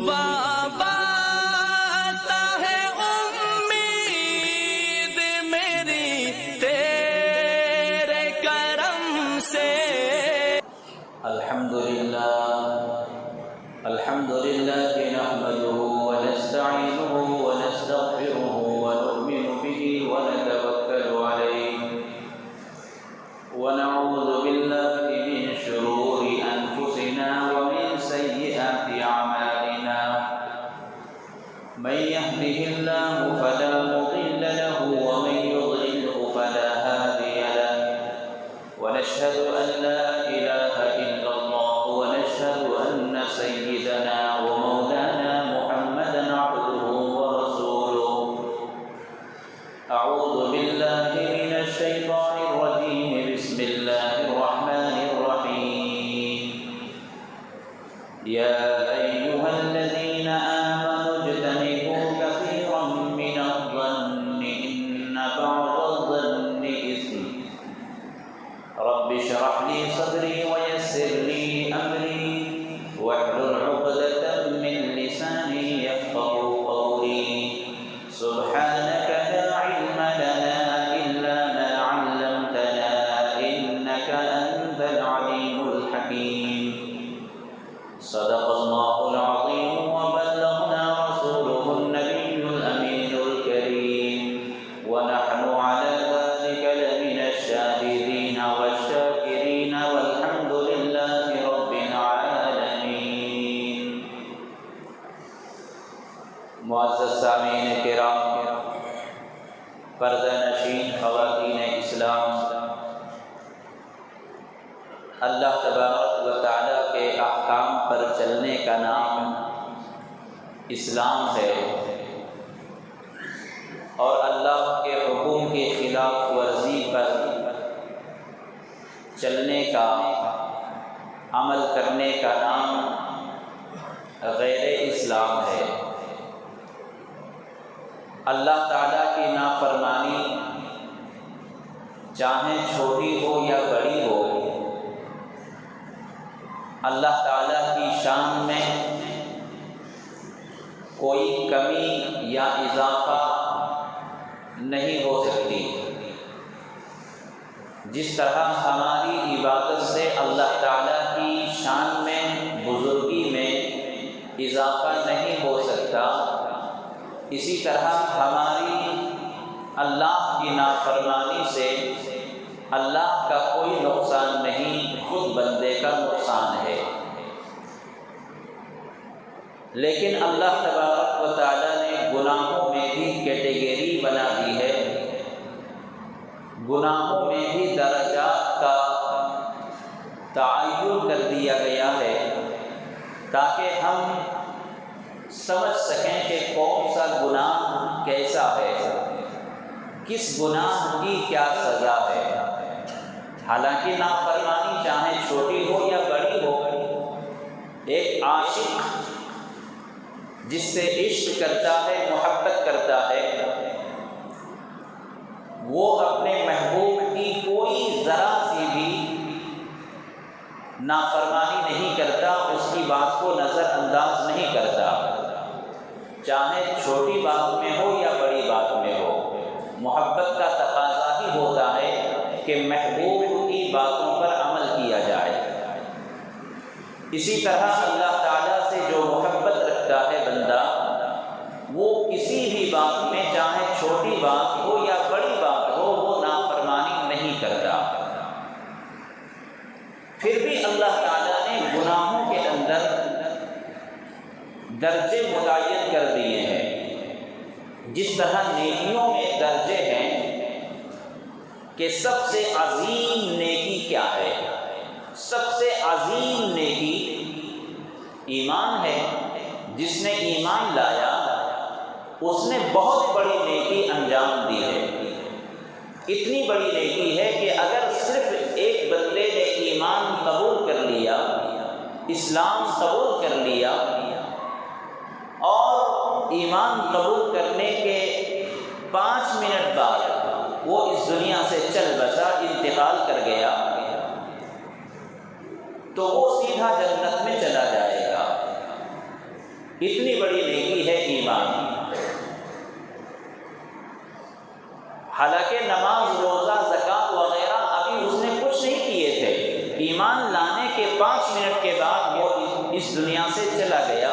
وابستہ ہے امید میری تیرے کرم سے۔ الحمد لله نحمده ونستعينه ونستغفره ونؤمن به ونتوكل عليه ونعوذ بالله من شرور أنفسنا ومن سيئات أعمالنا من يهده الله فلا مضل له ومن يضلله فلا هادي له ونشهد أن لا إله إلا الله ونشهد أن سيدنا ومولانا محمدا عبده ورسوله أعوذ بالله من الشيطان الرجيم بسم الله الرحمن الرحيم يا أيها الذين آمنوا اجتنبوا كثيرا من الظن إن بعض الظن إثم رب اشرح لي صدري ويسر لي أمري واحلل عقدة من لساني يفقهوا قولي سبحانك لا علم لنا إلا ما علمتنا إنك أنت العليم الحكيم صدق الله العظيم وبلغنا رسوله النبي الأمين الكريم ونحن على ذلك لمن الشاهدين والشاكرين والحمد لله رب العالمين۔ معزز سامعین کرام، پردہ نشین خواتین اسلام، اللہ تبارک و تعالیٰ کے احکام پر چلنے کا نام اسلام ہے، اور اللہ کے حکم کی خلاف ورزی پر چلنے کا، عمل کرنے کا نام غیر اسلام ہے۔ اللہ تعالیٰ کی نافرمانی چاہے چھوٹی ہو یا بڑی ہو، اللہ تعالیٰ کی شان میں کوئی کمی یا اضافہ نہیں ہو سکتی۔ جس طرح ہماری عبادت سے اللہ تعالیٰ کی شان میں، بزرگی میں اضافہ نہیں ہو سکتا، اسی طرح ہماری اللہ کی نافرمانی سے اللہ کا کوئی نقصان نہیں، خود بندے کا نقصان ہے۔ لیکن اللہ تبارک و تعالیٰ نے گناہوں میں بھی کیٹیگری بنا دی ہے، گناہوں میں بھی درجات کا تعین کر دیا گیا ہے، تاکہ ہم سمجھ سکیں کہ کون سا گناہ کیسا ہے، کس گناہ کی کیا سزا ہے۔ حالانکہ نافرمانی چاہے چھوٹی ہو یا بڑی ہو، ایک عاشق جس سے عشق کرتا ہے، محبت کرتا ہے، وہ اپنے محبوب کی کوئی ذرا سی بھی نافرمانی نہیں کرتا، اس کی بات کو نظر انداز نہیں کرتا، چاہے چھوٹی بات میں ہو یا بڑی بات میں ہو۔ محبت کا تقاضا ہی ہوتا ہے کہ محبوب کی باتوں پر عمل کیا جائے۔ اسی طرح اللہ تعالیٰ سے جو محبت رکھتا ہے بندہ، وہ کسی بھی بات میں، چاہے چھوٹی بات ہو یا بڑی بات ہو، وہ نافرمانی نہیں کرتا۔ پھر بھی اللہ تعالیٰ نے گناہوں کے اندر درجے متعین کر دیے ہیں۔ جس طرح نیکیوں میں درجے ہیں کہ سب سے عظیم نیکی کیا ہے؟ سب سے عظیم نیکی ایمان ہے۔ جس نے ایمان لایا اس نے بہت بڑی نیکی انجام دی ہے۔ اتنی بڑی نیکی ہے کہ اگر صرف ایک بندے نے ایمان قبول کر لیا، اسلام قبول کر لیا، اور ایمان قبول کرنے کے 5 منٹ بعد وہ اس دنیا سے چل بسا، انتقال کر گیا، تو وہ سیدھا جنت میں چلا جائے گا۔ اتنی بڑی نیکی ہے ایمان۔ حالانکہ نماز، روزہ، زکوٰۃ وغیرہ ابھی اس نے کچھ نہیں کیے تھے، ایمان لانے کے 5 منٹ کے بعد وہ اس دنیا سے چلا گیا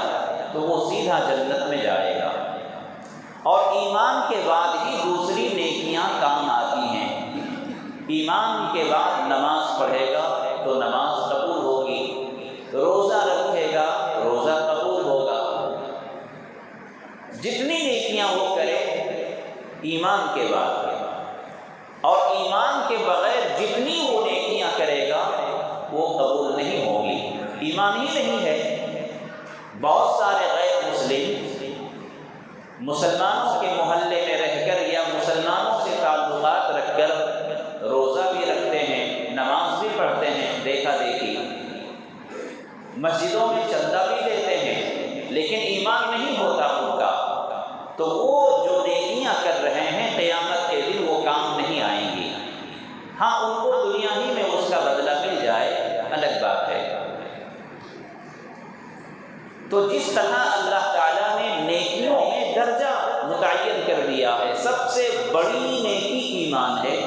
تو وہ سیدھا جنت میں جائے گا۔ اور ایمان کے بعد ہی دوسری نیکیاں کام آتی ہیں۔ ایمان کے بعد نماز پڑھے گا تو نماز قبول ہوگی، روزہ رکھے گا روزہ قبول ہوگا۔ جتنی نیکیاں وہ کرے ایمان کے بعد، اور ایمان کے بغیر جتنی وہ نیکیاں کرے گا وہ قبول نہیں ہوگی، ایمان ہی نہیں ہے۔ بہت سارے غیر مسلم مسلمانوں کے محلے میں رہ کر یا مسلمانوں سے تعلقات رکھ کر روزہ بھی رکھتے ہیں، نماز بھی پڑھتے ہیں، دیکھا دیکھی، مسجدوں میں چندہ بھی دیتے ہیں، لیکن ایمان نہیں ہوتا ان کا، تو وہ جو نیکیاں کر رہے ہیں قیامت کے دن وہ کام نہیں آئیں گی۔ ہاں، ان کو دنیا ہی میں اس کا بدلہ مل جائے، الگ بات ہے۔ تو جس طرح اللہ تعالیٰ نے نیکیوں میں درجہ متعین کر دیا ہے، سب سے بڑی نیکی ایمان ہے،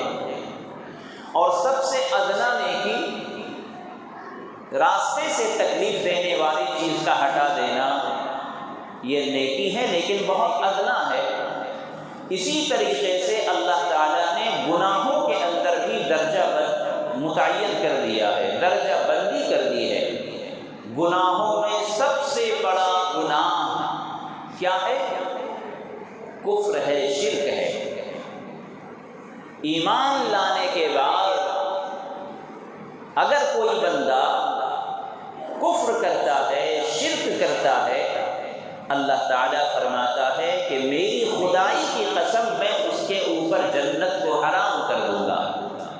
اور سب سے ادنا نیکی راستے سے تکلیف دینے والی چیز کا ہٹا دینا، یہ نیکی ہے لیکن بہت ادنا ہے۔ اسی طریقے سے اللہ تعالیٰ نے گناہوں کے اندر بھی درجہ متعین کر دیا ہے، درجہ بندی کر دی ہے۔ گناہوں میں سب سے بڑا گناہ کیا ہے؟ کفر ہے، شرک ہے۔ ایمان لانے کے بعد اگر کوئی بندہ کفر کرتا ہے، شرک کرتا ہے، اللہ تعالیٰ فرماتا ہے کہ میری خدائی کی قسم میں اس کے اوپر جنت کو حرام کر دوں گا۔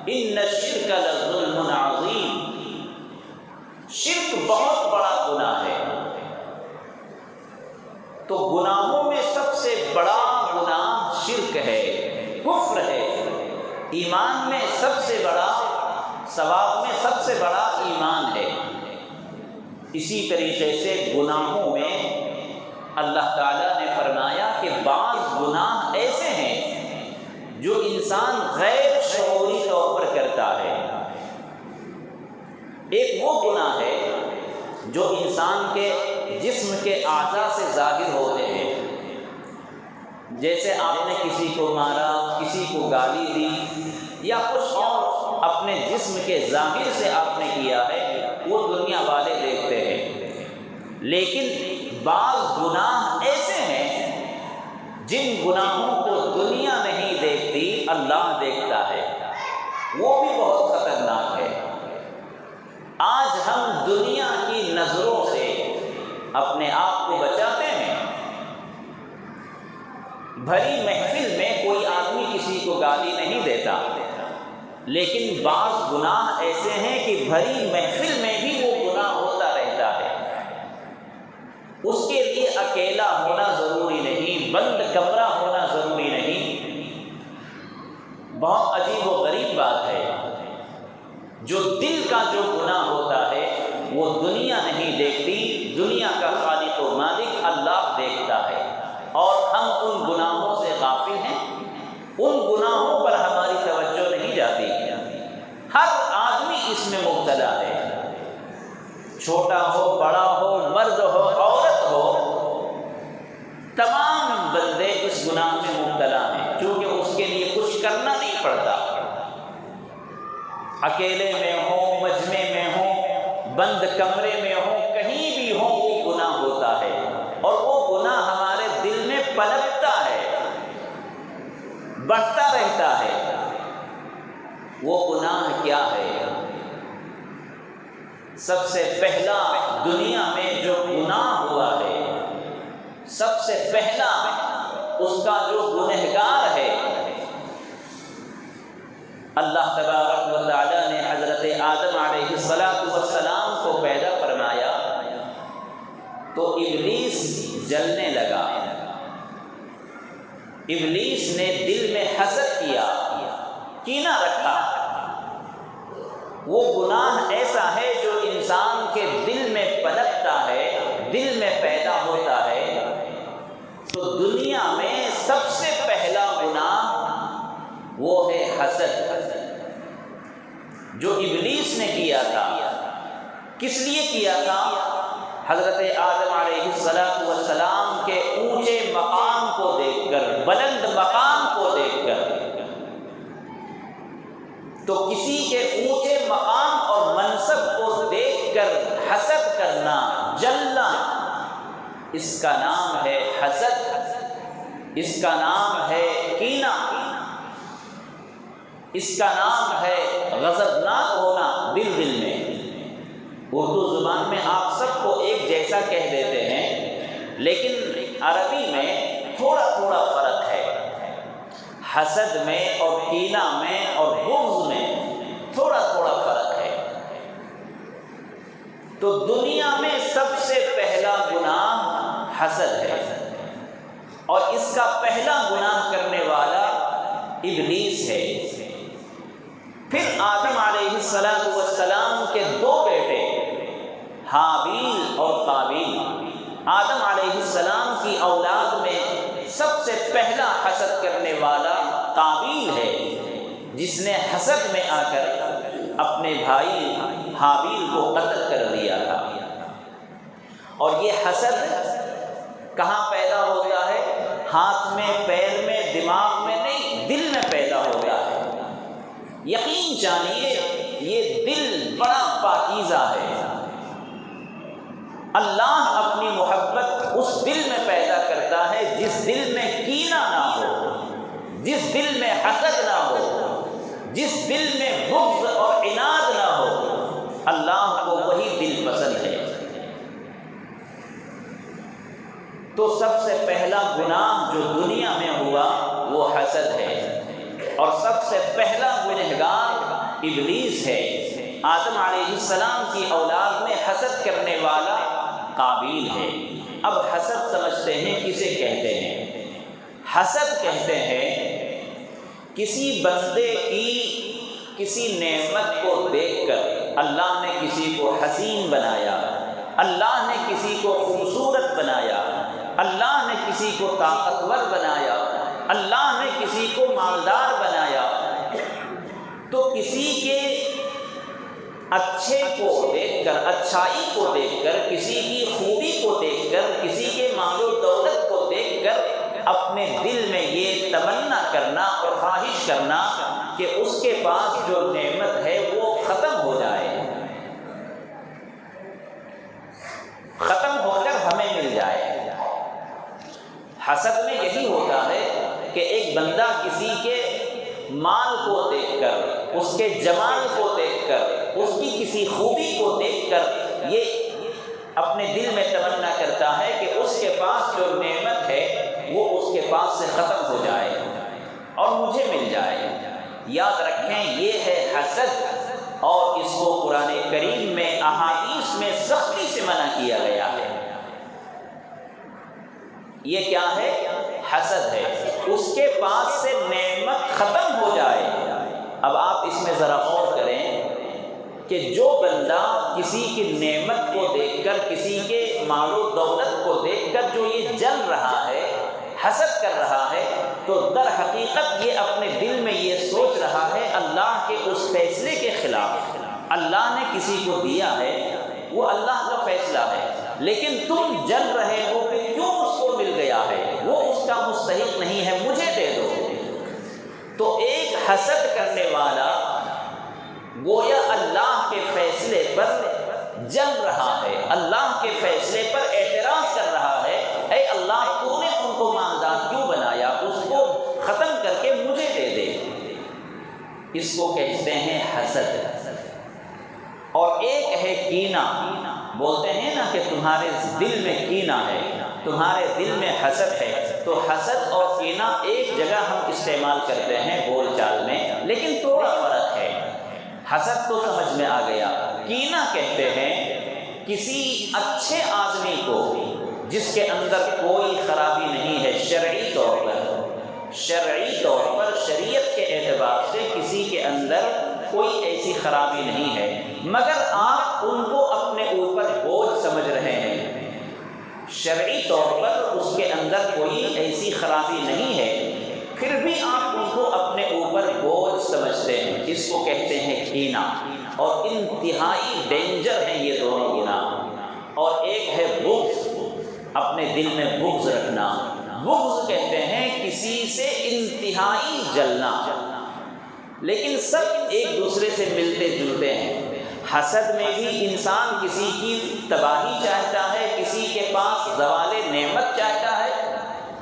ان الشرک لظلم عظیم، شرک بہت بڑا گناہ ہے۔ تو گناہوں میں سب سے بڑا گناہ شرک ہے، کفر ہے۔ ایمان میں سب سے بڑا، ثواب میں سب سے بڑا ایمان ہے۔ اسی طریقے سے گناہوں میں اللہ تعالیٰ نے فرمایا کہ بعض گناہ ایسے ہیں جو انسان غیر شعوری طور پر کرتا ہے۔ ایک وہ گناہ ہے جو انسان کے جسم کے اعضاء سے ظاہر ہوتے ہیں، جیسے آپ نے کسی کو مارا، کسی کو گالی دی، یا کچھ اور اپنے جسم کے ظاہر سے آپ نے کیا ہے، وہ دنیا والے دیکھتے ہیں۔ لیکن بعض گناہ ایسے ہیں جن گناہوں کو دنیا نہیں دیکھتی، اللہ دیکھتا ہے، وہ بھی بہت خطرناک ہے۔ آج ہم دنیا کی نظروں سے اپنے آپ کو بچاتے ہیں۔ بھری محفل میں کوئی آدمی کسی کو گالی نہیں دیتا، لیکن بعض گناہ ایسے ہیں کہ بھری محفل میں بھی وہ گناہ ہوتا رہتا ہے۔ اس کے لیے اکیلا ہونا ضروری نہیں، بند کمرہ ہونا ضروری نہیں۔ بہت عجیب و غریب بات ہے، جو دل کا جو گناہ ہوتا ہے وہ دنیا نہیں دیکھتی، دنیا کا خالق و مالک اللہ دیکھتا ہے، اور ہم ان گناہوں سے غافل ہیں، ان گناہوں پر ہماری توجہ نہیں جاتی۔ ہر آدمی اس میں مبتلا ہے، چھوٹا ہو، بڑا ہو، مرد ہو، عورت ہو، تمام بندے اس گناہ میں مبتلا ہیں، کیونکہ اس کے لیے کچھ کرنا نہیں پڑتا۔ اکیلے میں ہوں، مجمع میں ہوں، بند کمرے میں ہوں، کہیں بھی ہوں، وہ گناہ ہوتا ہے، اور وہ گناہ ہمارے دل میں پنپتا ہے، بڑھتا رہتا ہے۔ وہ گناہ کیا ہے؟ سب سے پہلا دنیا میں جو گناہ ہوا ہے، سب سے پہلا اس کا جو گنہگار ہے، اللہ تبارک و تعالیٰ نے حضرت آدم علیہ السلام کو پیدا فرمایا تو ابلیس جلنے لگا۔ ابلیس نے دل میں حسد کیا، کینہ رکھا۔ وہ گناہ ایسا ہے جو انسان کے دل میں پنپتا ہے، دل میں پیدا ہوتا ہے، تو دنیا میں سب سے پہلا گناہ وہ ہے حسد، جو ابلیس نے کیا تھا۔ کس لیے کیا تھا؟ حضرت آدم علیہ السلام کے اونچے مقام کو دیکھ کر، بلند مقام کو دیکھ کر۔ تو کسی کے اونچے مقام اور منصب کو دیکھ کر حسد کرنا، جلنا، اس کا نام ہے حسد، اس کا نام ہے کینہ، اس کا نام ہے غضبناک ہونا دل میں۔ اردو زبان میں آپ سب کو ایک جیسا کہہ دیتے ہیں، لیکن عربی میں تھوڑا تھوڑا فرق ہے۔ حسد میں اور کینہ میں اور بغض میں تھوڑا تھوڑا فرق ہے۔ تو دنیا میں سب سے پہلا گناہ حسد ہے، اور اس کا پہلا گناہ کرنے والا ابلیس ہے۔ پھر آدم علیہ السلام کے دو بیٹے حابیل اور قابیل۔ آدم علیہ السلام کی اولاد میں سب سے پہلا حسد کرنے والا قابیل ہے، جس نے حسد میں آ کر اپنے بھائی حابیل کو قتل کر دیا تھا۔ اور یہ حسد کہاں پیدا ہوتا ہے؟ ہاتھ میں، پیر میں، دماغ میں نہیں، دل میں پیدا ہوتا ہے۔ یقین جانیے یہ دل بڑا پاکیزہ ہے۔ اللہ اپنی محبت اس دل میں پیدا کرتا ہے جس دل میں کینہ نہ ہو، جس دل میں حسد نہ ہو، جس دل میں بغض اور عناد نہ ہو۔ اللہ کو وہی دل پسند ہے۔ تو سب سے پہلا گناہ جو دنیا میں ہوا وہ حسد ہے، اور سب سے پہلا گنہگار ابلیس ہے۔ آدم علیہ السلام کی اولاد میں حسد کرنے والا قابیل ہے۔ اب حسد سمجھتے ہیں کسے کہتے ہیں؟ حسد کہتے ہیں کسی بندے کی کسی نعمت کو دیکھ کر، اللہ نے کسی کو حسین بنایا، اللہ نے کسی کو خوبصورت بنایا، اللہ نے کسی کو طاقتور بنایا، اللہ نے کسی کو مالدار بنایا، تو کسی کے اچھے کو دیکھ کر، اچھائی کو دیکھ کر، کسی کی خوبی کو دیکھ کر، کسی کے مال و دولت کو دیکھ کر اپنے دل میں یہ تمنا کرنا اور خواہش کرنا کہ اس کے پاس جو نعمت ہے وہ ختم ہو جائے، ختم ہو کر ہمیں مل جائے۔ حسد میں یہی ہوتا ہے کہ ایک بندہ کسی کے مال کو دیکھ کر، اس کے جمال کو دیکھ کر، اس کی کسی خوبی کو دیکھ کر یہ اپنے دل میں تمنا کرتا ہے کہ اس کے پاس جو نعمت ہے وہ اس کے پاس سے ختم ہو جائے اور مجھے مل جائے۔ یاد رکھیں یہ ہے حسد، اور اس کو قرآن کریم میں احادیث میں سختی سے منع کیا گیا ہے۔ یہ کیا ہے؟ حسد ہے، اس کے پاس سے نعمت ختم ہو جائے۔ اب آپ اس میں ذرا غور کریں کہ جو بندہ کسی کی نعمت کو دیکھ کر، کسی کے مال و دولت کو دیکھ کر جو یہ جل رہا ہے، حسد کر رہا ہے، تو در حقیقت یہ اپنے دل میں یہ سوچ رہا ہے اللہ کے اس فیصلے کے خلاف۔ اللہ نے کسی کو دیا ہے، وہ اللہ کا فیصلہ ہے، لیکن تم جل رہے ہو کہ کیوں اس کو مل گیا ہے، وہ اس کا مستحق نہیں ہے، مجھے دے دو۔ تو ایک حسد کرنے والا گویا اللہ کے فیصلے پر جل رہا ہے، اللہ کے فیصلے پر اعتراض کر رہا ہے، اے اللہ تو نے ان کو مالدار کیوں بنایا، اس کو ختم کر کے مجھے دے دے۔ اس کو کہتے ہیں حسد۔ اور ایک ہے کینہ۔ بولتے ہیں نا کہ تمہارے دل میں کینہ ہے، تمہارے دل میں حسد ہے۔ تو حسد اور کینہ ایک جگہ ہم استعمال کرتے ہیں بول چال میں، لیکن تھوڑا فرق ہے۔ حسد تو سمجھ میں آ گیا، کینہ کہتے ہیں کسی اچھے آدمی کو جس کے اندر کوئی خرابی نہیں ہے، شرعی طور پر شریعت کے اعتبار سے کسی کے اندر کوئی ایسی خرابی نہیں ہے، مگر آپ ان کو اپنے اوپر بوجھ سمجھ رہے ہیں، شرعی طور پر اس کے اندر کوئی ایسی خرابی نہیں ہے، پھر بھی آپ ان کو اپنے اوپر بوجھ سمجھتے ہیں، اس کو کہتے ہیں کینہ، اور انتہائی ڈینجر ہیں یہ دونوں گناہ۔ اور ایک ہے بغض، اپنے دل میں بغض رکھنا۔ بغض کہتے ہیں کسی سے انتہائی جلنا، لیکن سب ایک دوسرے سے ملتے جلتے ہیں۔ حسد میں بھی انسان کسی کی تباہی چاہتا ہے، کسی کے پاس زوال نعمت چاہتا ہے،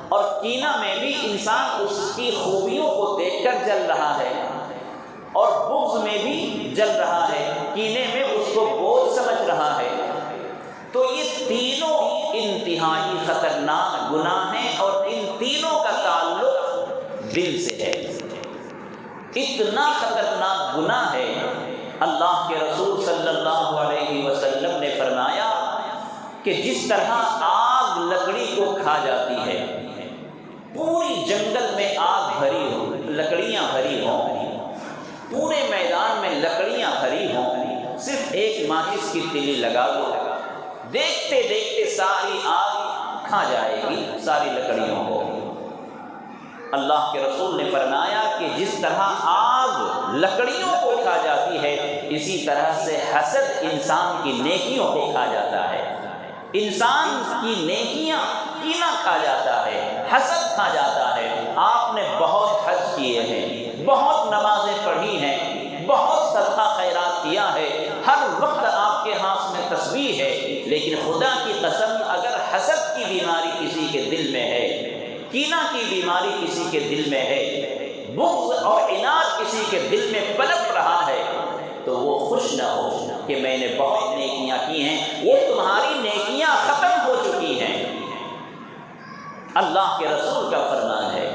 اور کینہ میں بھی انسان اس کی خوبیوں کو دیکھ کر جل رہا ہے، اور بغض میں بھی جل رہا ہے، کینے میں اس کو بوجھ سمجھ رہا ہے۔ تو یہ تینوں انتہائی خطرناک گناہ ہیں، اور ان تینوں کا تعلق دل سے ہے۔ اتنا خطرناک گناہ ہے، اللہ کے رسول صلی اللہ علیہ وسلم نے فرمایا کہ جس طرح آگ لکڑی کو کھا جاتی ہے، پوری جنگل میں آگ بھری ہو، لکڑیاں بھری ہوں، پورے میدان میں لکڑیاں بھری ہوں، صرف ایک ماچس کی تلی لگا دو، دیکھتے دیکھتے ساری آگ کھا جائے گی ساری لکڑیوں کو۔ اللہ کے رسول نے فرمایا کہ جس طرح آگ لکڑیوں کو کھا جاتی ہے، اسی طرح سے حسد انسان کی نیکیوں کو کھا جاتا ہے۔ انسان کی نیکیاں کینہ کھا جاتا ہے، حسد کھا جاتا ہے۔ آپ نے بہت حج کیے ہیں، بہت نمازیں پڑھی ہیں، بہت صدقہ خیرات کیا ہے، ہر وقت آپ کے ہاتھ میں تسبیح ہے، لیکن خدا کی قسم اگر حسد کی بیماری کسی کے دل میں ہے، کینہ کی بیماری کسی کے دل میں ہے، بغض اور عناد کسی کے دل میں پنپ رہا ہے، تو وہ خوش نہ ہو کہ میں نے بہت نیکیاں کی ہیں، وہ تمہاری نیکیاں ختم ہو چکی ہیں۔ اللہ کے رسول کا فرمان ہے۔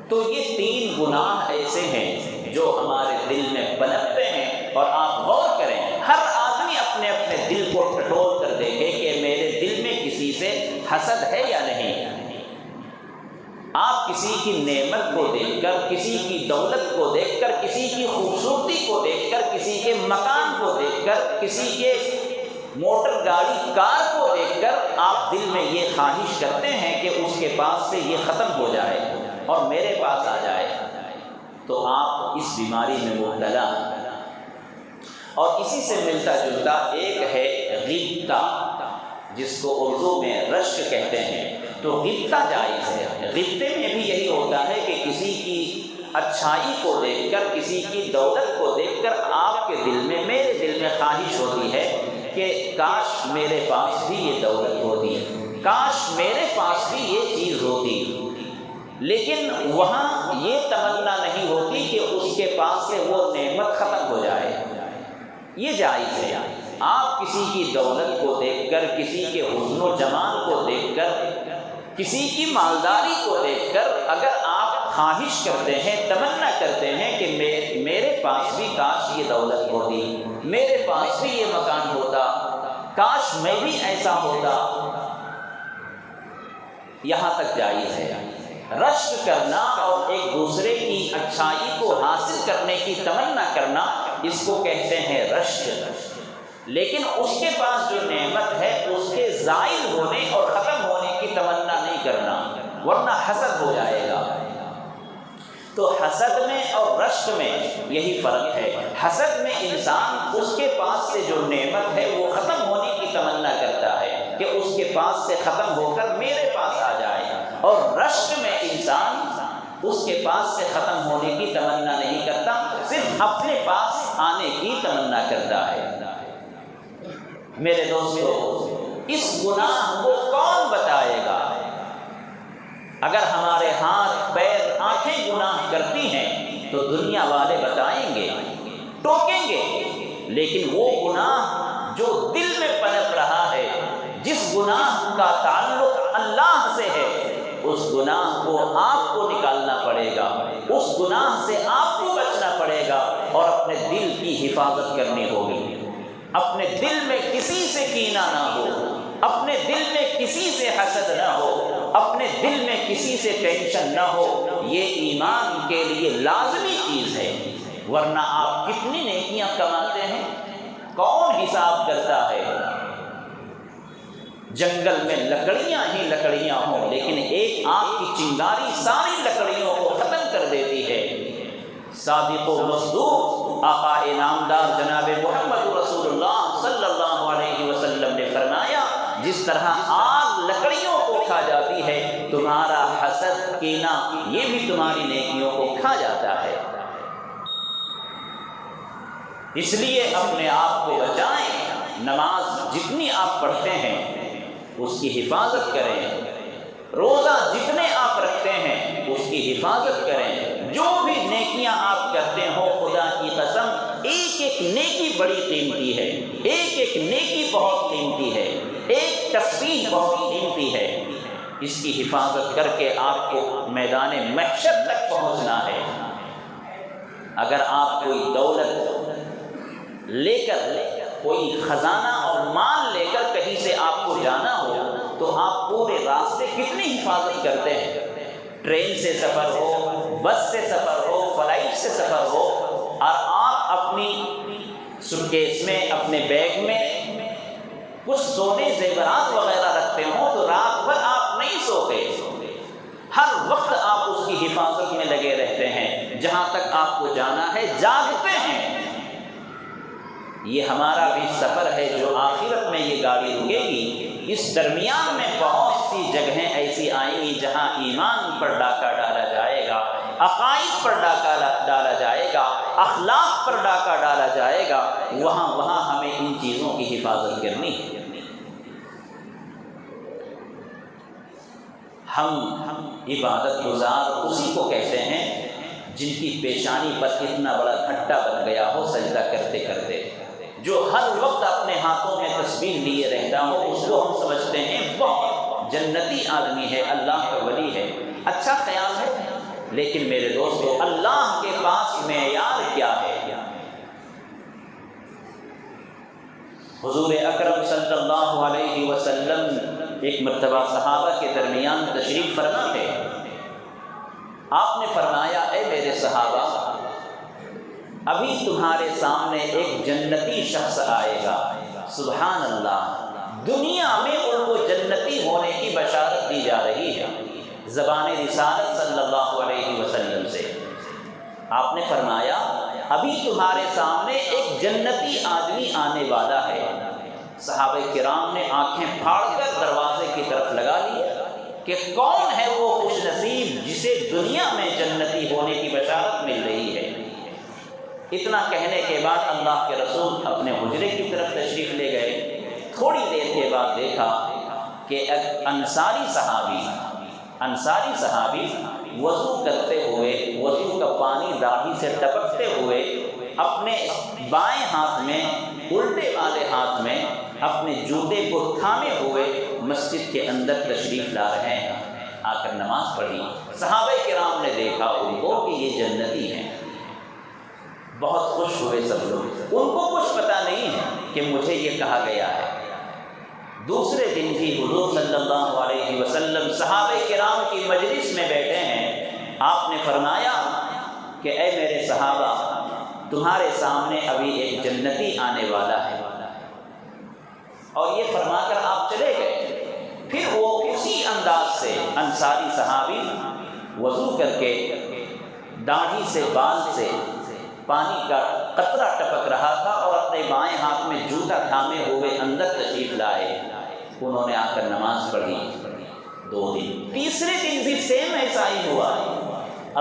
تو یہ تین گناہ ایسے ہیں جو ہمارے دل میں پنپتے ہیں، اور آپ غور کریں، ہر آدمی اپنے اپنے دل کو ٹٹول کر دیکھے کہ میرے دل میں کسی سے حسد ہے یا نہیں۔ آپ کسی کی نعمت کو دیکھ کر، کسی کی دولت کو دیکھ کر، کسی کی خوبصورتی کو دیکھ کر، کسی کے مکان کو دیکھ کر، کسی کے موٹر گاڑی کار کو دیکھ کر آپ دل میں یہ خواہش کرتے ہیں کہ اس کے پاس سے یہ ختم ہو جائے اور میرے پاس آ جائے، تو آپ اس بیماری میں مبتلا ہیں۔ اور اسی سے ملتا جلتا ایک ہے غیبت، جس کو اردو میں رشک کہتے ہیں۔ تو غیبت جائز ہے۔ غیبت میں بھی یہی ہوتا ہے کہ کسی کی اچھائی کو دیکھ کر، کسی کی دولت کو دیکھ کر آپ کے دل میں، میرے دل میں خواہش ہوتی ہے کہ کاش میرے پاس بھی یہ دولت ہوتی، کاش میرے پاس بھی یہ چیز ہوتی، لیکن وہاں یہ تمنا نہیں ہوتی کہ اس کے پاس سے وہ نعمت ختم ہو جائے۔ یہ جائز ہے۔ آپ کسی کی دولت کو دیکھ کر، کسی کے حسن و جمال کو دیکھ کر، کسی کی مالداری کو دیکھ کر اگر آپ خواہش کرتے ہیں، تمنا کرتے ہیں کہ میرے پاس بھی کاش یہ دولت ہوتی، میرے پاس بھی یہ مکان ہوتا، کاش میں بھی ایسا ہوتا، یہاں تک جائز ہے۔ رشک کرنا اور ایک دوسرے کی اچھائی کو حاصل کرنے کی تمنا کرنا، اس کو کہتے ہیں رشک۔ لیکن اس کے پاس جو نعمت ہے اس کے زائل ہونے اور ختم ہونے کی تمنا نہیں کرنا، ورنہ حسد ہو جائے گا۔ تو حسد میں اور رشک میں یہی فرق ہے۔ حسد میں انسان اس کے پاس سے جو نعمت ہے وہ ختم ہونے کی تمنا کرتا ہے کہ اس کے پاس سے ختم ہو کر میرے پاس آ جائے، اور رشک میں انسان اس کے پاس سے ختم ہونے کی تمنا نہیں کرتا، صرف اپنے پاس آنے کی تمنا کرتا ہے۔ میرے دوستو، اس گناہ کو کون بتائے گا؟ اگر ہمارے ہاتھ، پیر، آنکھیں گناہ کرتی ہیں تو دنیا والے بتائیں گے، ٹوکیں گے، لیکن وہ گناہ جو دل میں پنپ رہا ہے، جس گناہ کا تعلق اللہ سے ہے، اس گناہ کو آپ کو نکالنا پڑے گا، اس گناہ سے آپ کو بچنا پڑے گا، اور اپنے دل کی حفاظت کرنی ہوگی۔ اپنے دل میں کسی سے کینہ نہ ہو، اپنے دل میں کسی سے حسد نہ ہو، اپنے دل میں کسی سے ٹینشن نہ ہو۔ یہ ایمان کے لیے لازمی چیز ہے، ورنہ آپ کتنی نیکیاں کماتے ہیں، کون حساب کرتا ہے؟ جنگل میں لکڑیاں ہی لکڑیاں ہوں لیکن ایک آگ کی چنگاری ساری لکڑیوں کو ختم کر دیتی ہے۔ صادق و مصدوق آقا انعامدار جناب محمد رسول اللہ صلی اللہ علیہ وسلم نے فرمایا جس طرح آگ لکڑیوں کو کھا جاتی ہے تمہارا حسد کینہ یہ بھی تمہاری نیکیوں کو کھا جاتا ہے۔ اس لیے اپنے آپ کو بچائیں، نماز جتنی آپ پڑھتے ہیں اس کی حفاظت کریں، روزہ جتنے آپ رکھتے ہیں اس کی حفاظت کریں، جو بھی نیکیاں آپ کرتے ہو خدا کی قسم ایک ایک نیکی بڑی قیمتی ہے، ایک ایک نیکی بہت قیمتی ہے، ایک تسبیح بہت قیمتی ہے۔ اس کی حفاظت کر کے آپ کو میدان محشر تک پہنچنا ہے۔ اگر آپ کوئی دولت لے کر کوئی خزانہ اور مال لے کر کہیں سے آپ کو جانا ہو تو آپ پورے راستے کتنی حفاظت کرتے ہیں؟ ٹرین سے سفر ہو، بس سے سفر ہو، فلائٹ سے سفر ہو، اور آپ اپنی سوٹکیس میں اپنے بیگ میں کچھ سونے زیورات وغیرہ رکھتے ہوں تو رات بھر آپ نہیں سوتے، ہر وقت آپ اس کی حفاظت میں لگے رہتے ہیں، جہاں تک آپ کو جانا ہے جاگتے ہیں۔ یہ ہمارا بھی سفر ہے جو آخرت میں یہ گاڑی رکے گی، اس درمیان میں بہت سی جگہیں ایسی آئیں گی جہاں ایمان پر ڈاکہ ڈالا جائے گا، عقائد پر ڈاکہ ڈالا جائے گا، اخلاق پر ڈاکہ ڈالا جائے گا، وہاں ہمیں ان چیزوں کی حفاظت کرنی ہے۔ ہم عبادت گزار اسی کو کہتے ہیں جن کی پیشانی پر اتنا بڑا گھٹا بن گیا ہو سجدہ کرتے کرتے، جو ہر وقت اپنے ہاتھوں میں تسبیح لیے رہتا ہو، اس کو ہم سمجھتے ہیں بہت جنتی آدمی ہے، اللہ کا ولی ہے۔ اچھا خیال ہے، لیکن میرے دوستو اللہ کے پاس معیار کیا ہے؟ حضور اکرم صلی اللہ علیہ وسلم ایک مرتبہ صحابہ کے درمیان تشریف فرما تھے۔ آپ نے فرمایا اے میرے صحابہ، ابھی تمہارے سامنے ایک جنتی شخص آئے گا، سبحان اللہ، دنیا میں ان کو جنتی ہونے کی بشارت دی جا رہی ہے زبان رسالت صلی اللہ علیہ وسلم سے۔ آپ نے فرمایا ابھی تمہارے سامنے ایک جنتی آدمی آنے والا ہے۔ صحابہ کرام نے آنکھیں پھاڑ کر دروازے کی طرف لگا لی کہ کون ہے وہ خوش نصیب جسے دنیا میں جنتی ہونے کی بشارت مل رہی ہے۔ اتنا کہنے کے بعد اللہ کے رسول اپنے حجرے کی طرف تشریف لے گئے۔ تھوڑی دیر کے بعد دیکھا کہ ایک انصاری صحابی وضو کرتے ہوئے، وضو کا پانی داڑھی سے ٹپکتے ہوئے اپنے بائیں ہاتھ میں، الٹے والے ہاتھ میں اپنے جوتے کو تھامے ہوئے مسجد کے اندر تشریف لا رہے ہیں۔ آ کر نماز پڑھی، صحابہ کرام نے دیکھا ان کو کہ یہ جنتی ہیں، بہت خوش ہوئے سب لوگ۔ ان کو کچھ پتہ نہیں ہے کہ مجھے یہ کہا گیا ہے۔ دوسرے دن بھی حضور صلی اللہ علیہ وسلم صحابہ کرام کی مجلس میں بیٹھے ہیں۔ آپ نے فرمایا کہ اے میرے صحابہ، تمہارے سامنے ابھی ایک جنتی آنے والا ہے، اور یہ فرما کر آپ چلے گئے۔ پھر وہ اسی انداز سے انصاری صحابی وضو کر کے داڑھی سے، بال سے پانی کا قطرہ ٹپک رہا تھا اور اپنے بائیں ہاتھ میں جوتا تھامے ہوئے اندر تشریف لائے۔ انہوں نے آ کر نماز پڑھی 2 دن، تیسرے دن بھی سیم ایسا ہی ہوا۔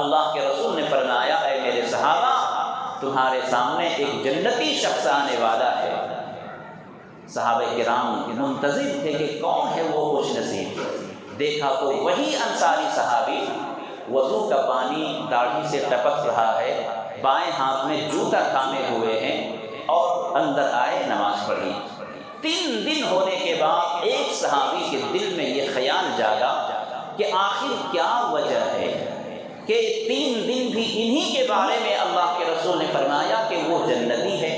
اللہ کے رسول نے فرمایا اے میرے صحابہ، تمہارے سامنے ایک جنتی شخص آنے والا ہے۔ صحابہ کرام منتظر تھے کہ کون ہے وہ خوش نصیب۔ دیکھا تو وہی انصاری صحابی وضو کا پانی داڑھی سے ٹپک رہا ہے، بائیں ہاتھ میں جوتا تھامے ہوئے ہیں، اور اندر آئے، نماز پڑھی۔ 3 دن ہونے کے بعد ایک صحابی کے دل میں یہ خیال جاگا کہ آخر کیا وجہ ہے کہ 3 دن بھی انہی کے بارے میں اللہ کے رسول نے فرمایا کہ وہ جنتی ہے۔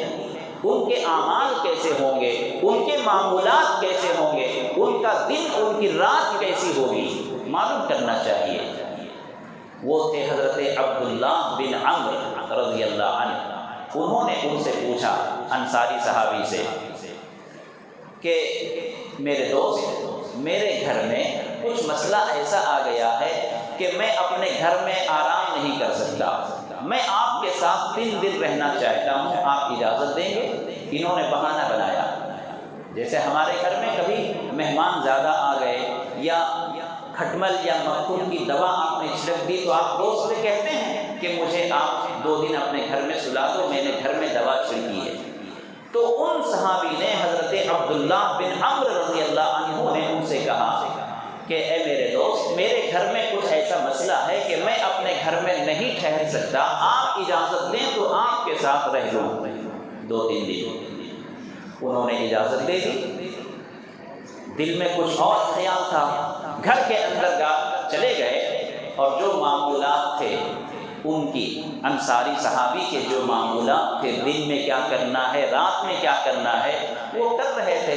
ان کے اعمال کیسے ہوں گے، ان کے معمولات کیسے ہوں گے، ان کا دن، ان کی رات کیسی ہوگی، معلوم کرنا چاہیے۔ وہ تھے حضرت عبداللہ بن عمرو رضی اللہ عنہ۔ انہوں نے ان سے پوچھا، انصاری صحابی سے، کہ میرے دوست میرے گھر میں کچھ مسئلہ ایسا آ گیا ہے کہ میں اپنے گھر میں آرام نہیں کر سکتا، میں آپ کے ساتھ 3 دن رہنا چاہتا ہوں، آپ اجازت دیں گے؟ انہوں نے بہانہ بنایا، جیسے ہمارے گھر میں کبھی مہمان زیادہ آ گئے یا کھٹمل یا مکھن کی دوا آپ نے چھڑک دی تو آپ دوست سے کہتے ہیں کہ مجھے آپ 2 دن اپنے گھر میں سلا دو، میں نے گھر میں دوا چھڑکی ہے۔ تو ان صحابی نے حضرت عبداللہ بن عمرو رضی اللہ عنہ نے ان سے کہا کہ اے میرے دوست، میرے گھر میں کچھ ایسا مسئلہ ہے کہ میں اپنے گھر میں نہیں ٹھہر سکتا، آپ اجازت دیں تو آپ کے ساتھ رہ لوں 2-3 دن۔ انہوں نے اجازت دے دی۔ دل میں کچھ اور خیال تھا، گھر کے اندر چلے گئے اور جو معمولات تھے ان کی، انصاری صحابی کے جو معمولات تھے، دن میں کیا کرنا ہے، رات میں کیا کرنا ہے، وہ کر رہے تھے۔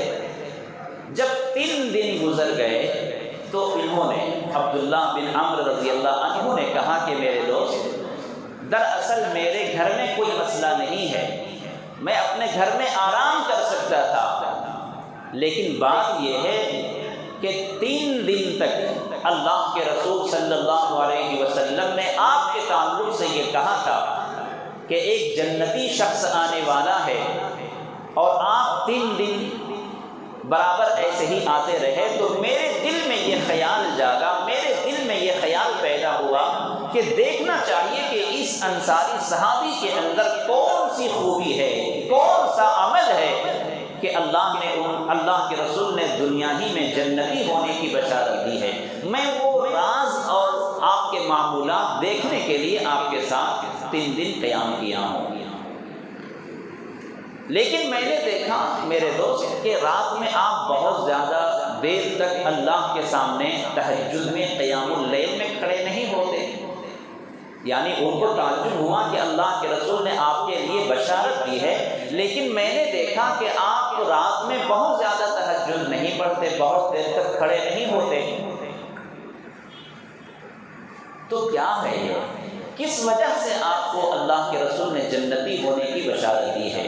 جب 3 دن گزر گئے تو انہوں نے، عبداللہ بن عمرو رضی اللہ عنہ نے کہا کہ میرے دوست، دراصل میرے گھر میں کوئی مسئلہ نہیں ہے، میں اپنے گھر میں آرام کر سکتا تھا، لیکن بات یہ ہے کہ 3 دن تک اللہ کے رسول صلی اللہ علیہ وسلم نے آپ کے تعلق سے یہ کہا تھا کہ ایک جنتی شخص آنے والا ہے، اور آپ 3 دن برابر ایسے ہی آتے رہے، تو میرے دل میں یہ خیال جاگا، میرے دل میں یہ خیال پیدا ہوا کہ دیکھنا چاہیے کہ اس انصاری صحابی کے اندر کون سی خوبی ہے، کون سا عمل ہے کہ اللہ کے رسول نے دنیا ہی میں جنتی ہونے کی بشارت دی ہے۔ میں وہ راز اور آپ کے معمولات دیکھنے کے لیے آپ کے ساتھ 3 دن قیام کیا ہوں۔ لیکن میں نے دیکھا میرے دوست کہ رات میں آپ بہت زیادہ دیر تک اللہ کے سامنے تہجد میں، قیام اللیل میں کھڑے نہیں ہوتے، یعنی ان کو تعجب ہوا کہ اللہ کے رسول نے آپ کے لیے بشارت دی ہے، لیکن میں نے دیکھا کہ آپ رات میں بہت زیادہ تہجد نہیں پڑھتے، بہت دیر تک کھڑے نہیں ہوتے، تو کیا ہے یہ؟ کس وجہ سے آپ کو اللہ کے رسول نے جنتی ہونے کی بشارت دی ہے؟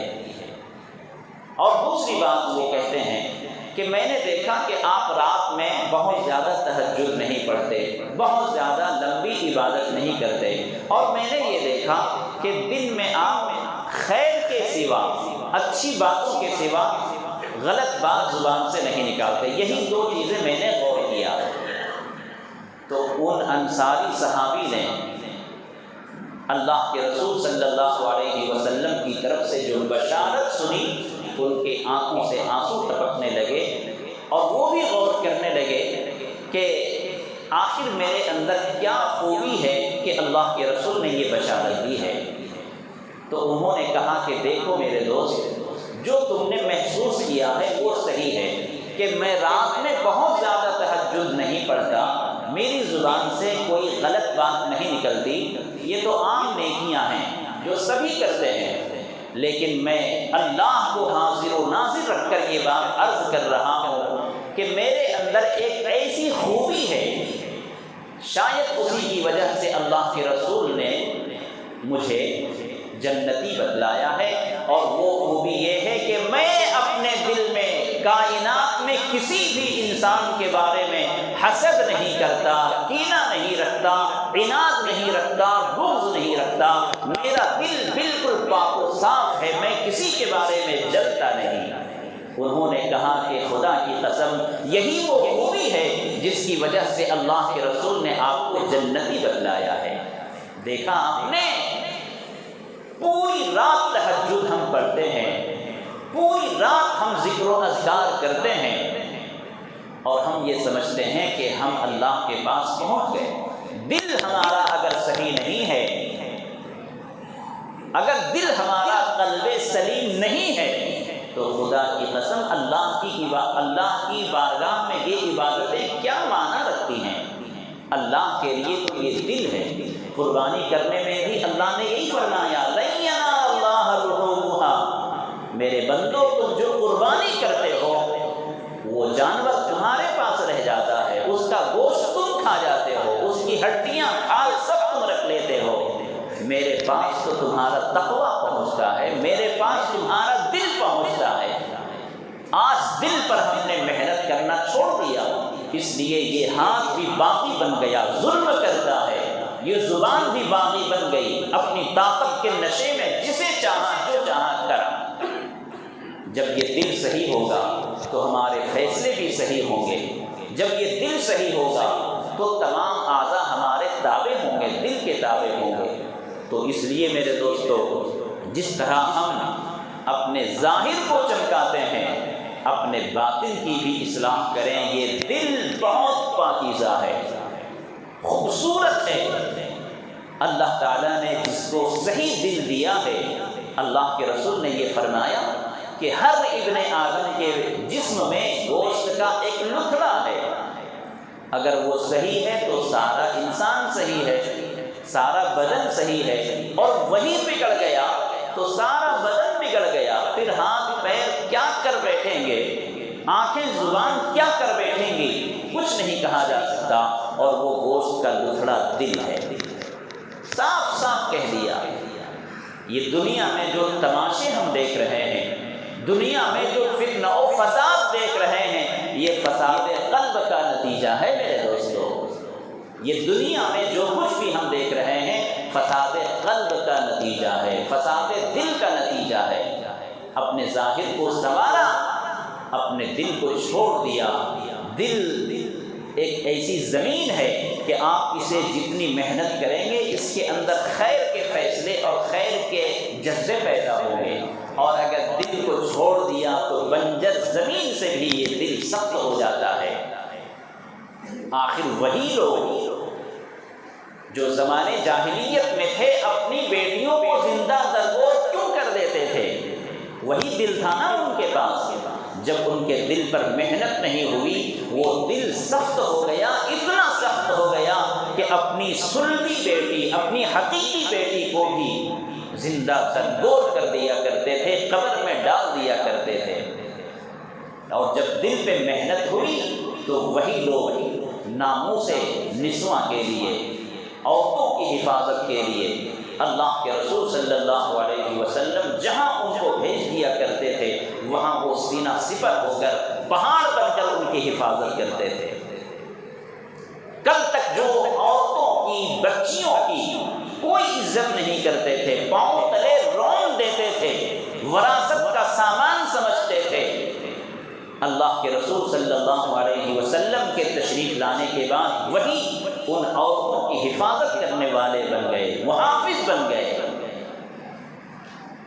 اور دوسری بات وہ کہتے ہیں کہ میں نے دیکھا کہ آپ رات میں بہت زیادہ تہجد نہیں پڑھتے، بہت زیادہ لمبی عبادت نہیں کرتے، اور میں نے یہ دیکھا کہ دن میں آپ خیر کے سوا، اچھی باتوں کے سوا غلط بات زبان سے نہیں نکالتے۔ یہی 2 چیزیں میں نے غور کیا۔ تو ان انصاری صحابی نے اللہ کے رسول صلی اللہ علیہ وسلم کی طرف سے جو بشارت سنی، ان کے آنکھوں سے آنسو ٹپکنے لگے، اور وہ بھی غور کرنے لگے کہ آخر میرے اندر کیا خوبی ہے کہ اللہ کے رسول نے یہ بشارت دی ہے۔ تو انہوں نے کہا کہ دیکھو میرے دوست، جو تم نے محسوس کیا ہے وہ صحیح ہے کہ میں رات میں بہت زیادہ تہجد نہیں پڑھتا، میری زبان سے کوئی غلط بات نہیں نکلتی، یہ تو عام نیکیاں ہیں جو سبھی کرتے ہیں، لیکن میں اللہ کو حاضر و ناظر رکھ کر یہ بات عرض کر رہا ہوں کہ میرے اندر ایک ایسی خوبی ہے، شاید اسی کی وجہ سے اللہ کے رسول نے مجھے جنتی بتلایا ہے، اور وہ خوبی یہ ہے کہ میں اپنے دل میں، کائنات میں کسی بھی انسان کے بارے میں حسد نہیں کرتا، کینہ نہیں رکھتا، عناد نہیں رکھتا، بغض نہیں رکھتا، میرا دل بالکل پاک و صاف ہے، میں کسی کے بارے میں جلتا نہیں۔ انہوں نے کہا کہ خدا کی قسم یہی وہ خوبی ہے جس کی وجہ سے اللہ کے رسول نے آپ کو جنتی بتلایا ہے۔ دیکھا آپ نے، پوری رات تہجد ہم پڑھتے ہیں، پوری رات ہم ذکر و اذکار کرتے ہیں، اور ہم یہ سمجھتے ہیں کہ ہم اللہ کے پاس پہنچ گئے۔ دل ہمارا اگر صحیح نہیں ہے، اگر دل ہمارا قلب سلیم نہیں ہے، تو خدا کی قسم اللہ کی بارگاہ میں یہ عبادتیں کیا معنی رکھتی ہیں؟ اللہ کے لیے تو یہ دل ہے۔ قربانی کرنے میں بھی اللہ نے یہی فرمایا، لَن يَنَالَ اللَّهَ لُحُومُهَا، میرے بندو تم جو قربانی کرتے ہو وہ جانور تمہارے پاس رہ جاتا ہے، اس کا گوشت تم کھا جاتے ہو، اس کی ہڈیاں کھال سب تم رکھ لیتے ہو، میرے پاس تو تمہارا تقویٰ پہنچتا ہے، میرے پاس تمہارا دل پہنچتا ہے۔ آج دل پر ہم نے محنت کرنا چھوڑ دیا، اس لیے یہ ہاتھ بھی باغی بن گیا، ظلم کرتا ہے، یہ زبان بھی باغی بن گئی، اپنی طاقت کے نشے میں جسے چاہا جو چاہا کرا۔ جب یہ دل صحیح ہوگا تو ہمارے فیصلے بھی صحیح ہوں گے، جب یہ دل صحیح ہوگا تو تمام اعضاء ہمارے تابع ہوں گے، دل کے تابع ہوں گے۔ تو اس لیے میرے دوستو، جس طرح ہم اپنے ظاہر کو چمکاتے ہیں، اپنے باطن کی بھی اصلاح کریں۔ یہ دل بہت پاکیزہ ہے، خوبصورت ہے۔ اللہ تعالیٰ نے جس کو صحیح دل دیا ہے، اللہ کے رسول نے یہ فرمایا کہ ہر ابن آدم کے جسم میں گوشت کا ایک لتھڑا ہے، اگر وہ صحیح ہے تو سارا انسان صحیح ہے، سارا بدن صحیح ہے، اور وہی بگڑ گیا تو سارا بدن بگڑ گیا۔ پھر ہاتھ پیر کیا کر بیٹھیں گے، آنکھیں زبان کیا کر بیٹھیں گی، کچھ نہیں کہا جا سکتا۔ اور وہ گوشت کا لتھڑا دل ہے، صاف صاف کہہ دیا۔ یہ دنیا میں جو تماشے ہم دیکھ رہے ہیں، دنیا میں جو فتنہ و فساد دیکھ رہے ہیں، یہ فساد قلب کا نتیجہ ہے میرے دوستو۔ یہ دنیا میں جو کچھ بھی ہم دیکھ رہے ہیں، فساد قلب کا نتیجہ ہے، فساد دل کا نتیجہ ہے۔ اپنے ظاہر کو سنوارا، اپنے دل کو چھوڑ دیا۔ دل ایک ایسی زمین ہے کہ آپ اسے جتنی محنت کریں گے، اس کے اندر خیر کے فیصلے اور خیر کے جذبے پیدا ہوں گے، اور اگر دل کو چھوڑ دیا تو بنجر زمین سے بھی یہ دل سخت ہو جاتا ہے۔ آخر وہی لوگ جو زمانے جاہلیت میں تھے، اپنی بیٹیوں کو زندہ درگور کیوں کر دیتے تھے؟ وہی دل تھا نا ان کے پاس۔ جب ان کے دل پر محنت نہیں ہوئی، وہ دل سخت ہو گیا، اتنا سخت ہو گیا کہ اپنی سلبی بیٹی، اپنی حقیقی بیٹی کو بھی زندہ درگور کر دیا کرتے تھے، قبر میں ڈال دیا کرتے تھے۔ اور جب دل پہ محنت ہوئی تو وہی لوگ ناموس نسواں کے لیے، عورتوں کی حفاظت کے لیے، اللہ کے رسول صلی اللہ علیہ وسلم جہاں ان کو بھیج دیا کرتے تھے، وہاں وہ سینہ سپر ہو کر، پہاڑ بن کر ان کی حفاظت کرتے تھے۔ کل تک جو عورتوں کی، بچیوں کی کوئی عزت نہیں کرتے تھے، پاؤں تلے رون دیتے تھے، وراثت کا سامان سمجھتے تھے، اللہ کے رسول صلی اللہ علیہ وسلم کے تشریف لانے کے بعد وہی ان عورتوں کی حفاظت کرنے والے بن گئے، محافظ بن گئے۔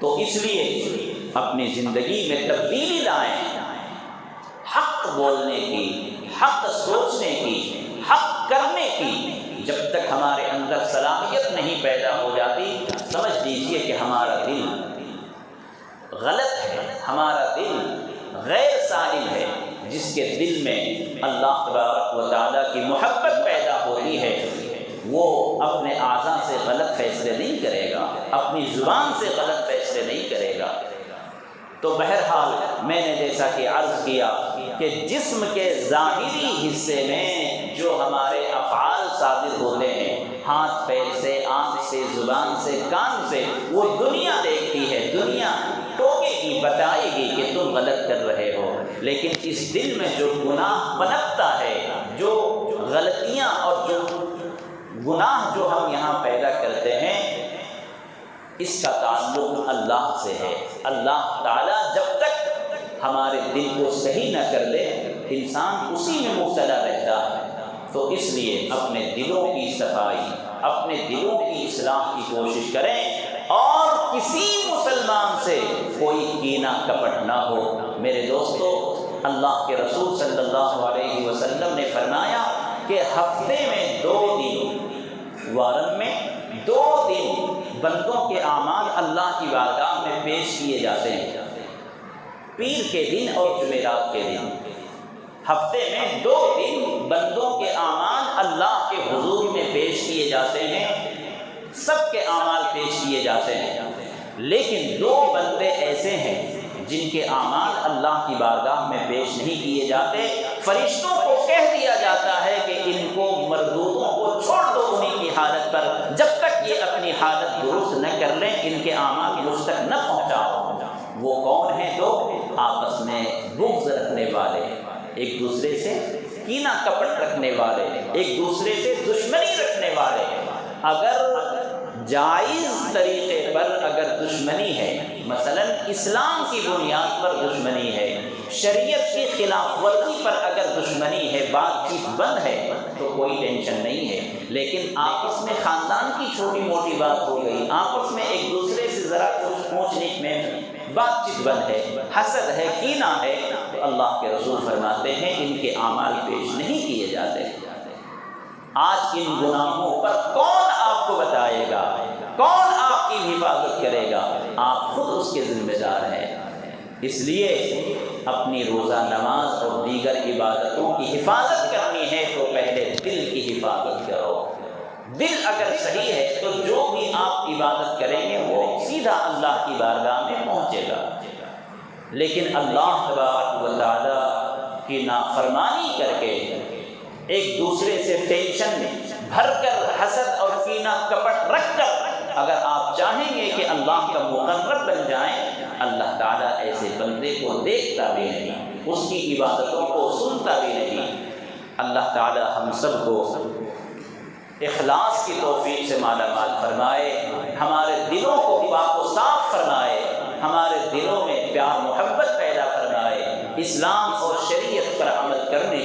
تو اس لیے اپنی زندگی میں تبدیلی لائیں، حق بولنے کی، حق سوچنے کی، حق کرنے کی۔ جب تک ہمارے اندر صلاحیت نہیں پیدا ہو جاتی، سمجھ لیجئے کہ ہمارا دل غلط ہے، ہمارا دل غیر سالم ہے۔ جس کے دل میں اللہ تبارک و تعالیٰ کی محبت پیدا ہوتی ہے، وہ اپنے اعضاء سے غلط فیصلے نہیں کرے گا، اپنی زبان سے غلط فیصلے نہیں کرے گا۔ تو بہرحال میں نے جیسا کہ عرض کیا کہ جسم کے ظاہری حصے میں جو ہمارے افعال صادر ہوتے ہیں، ہاتھ پیر سے، آنکھ سے، زبان سے، کان سے، وہ دنیا دیکھتی ہے، دنیا ٹوکے گی، بتائے گی کہ تم غلط کر رہے ہو۔ لیکن اس دل میں جو گناہ پنپتا ہے، جو غلطیاں اور جو گناہ جو ہم یہاں پیدا کرتے ہیں، اس کا تعلق اللہ سے ہے۔ اللہ تعالیٰ جب تک ہمارے دل کو صحیح نہ کر دے، انسان اسی میں مبتلا رہتا ہے۔ تو اس لیے اپنے دلوں کی صفائی، اپنے دلوں کی اصلاح کی کوشش کریں، اور کسی مسلمان سے کوئی کینہ کپٹ نہ ہو۔ میرے دوستو، اللہ کے رسول صلی اللہ علیہ وسلم نے فرمایا کہ ہفتے میں 2 دن، وارن میں 2 دن بندوں کے اعمال اللہ کی بارگاہ میں پیش کیے جاتے ہیں، پیر کے دن اور جمعرات کے دن۔ ہفتے میں 2 دن بندوں کے اعمال اللہ کے حضور میں پیش کیے جاتے ہیں، سب کے اعمال پیش کیے جاتے ہیں، لیکن 2 بندے ایسے ہیں جن کے اعمال اللہ کی بارگاہ میں پیش نہیں کیے جاتے۔ فرشتوں کو کہہ دیا جاتا ہے کہ ان کو مردودوں کو چھوڑ دو انہیں کی حالت پر، جب تک یہ اپنی حالت درست نہ کر لیں، ان کے اعمال مجھ تک نہ پہنچاؤ۔ وہ کون ہیں 2؟ آپس میں بغض رکھنے والے، ایک دوسرے سے کینہ کپٹ رکھنے والے، ایک دوسرے سے دشمنی رکھنے والے، اگر جائز طریقے پر اگر دشمنی ہے، مثلا اسلام کی بنیاد پر دشمنی ہے، شریعت کی خلاف ورزی پر اگر دشمنی ہے، بات چیت بند ہے تو کوئی ٹینشن نہیں ہے۔ لیکن آپس میں خاندان کی چھوٹی موٹی بات ہو گئی، آپس میں ایک دوسرے سے ذرا کچھ اونچ نیچ میں بات چیت بند ہے، حسد ہے، کینہ ہے، تو اللہ کے رسول فرماتے ہیں ان کے اعمال پیش نہیں کیے جاتے۔ آج ان گناہوں پر کون آپ کو بتائے گا، کون آپ کی حفاظت کرے گا؟ آپ خود اس کے ذمہ دار ہیں۔ اس لیے اپنی روزہ نماز اور دیگر عبادتوں کی حفاظت کرنی ہے تو پہلے دل کی حفاظت کرو۔ دل اگر صحیح ہے تو جو بھی آپ عبادت کریں گے وہ سیدھا اللہ کی بارگاہ میں پہنچے گا۔ لیکن اللہ تبارک و تعالی کی نافرمانی کر کے ایک دوسرے سے ٹینشن بھر کر، حسد اور کینہ کپٹ رکھ کر اگر آپ چاہیں گے کہ اللہ کا مقرب بن جائیں، اللہ تعالیٰ ایسے بندے کو دیکھتا بھی نہیں، اس کی عبادتوں کو سنتا بھی نہیں۔ اللہ تعالیٰ ہم سب کو اخلاص کی توفیق سے مالا مال فرمائے، ہمارے دلوں کو پاک و صاف فرمائے، ہمارے دلوں میں پیار محبت پیدا فرمائے، اسلام اور شریعت پر عمل کرنے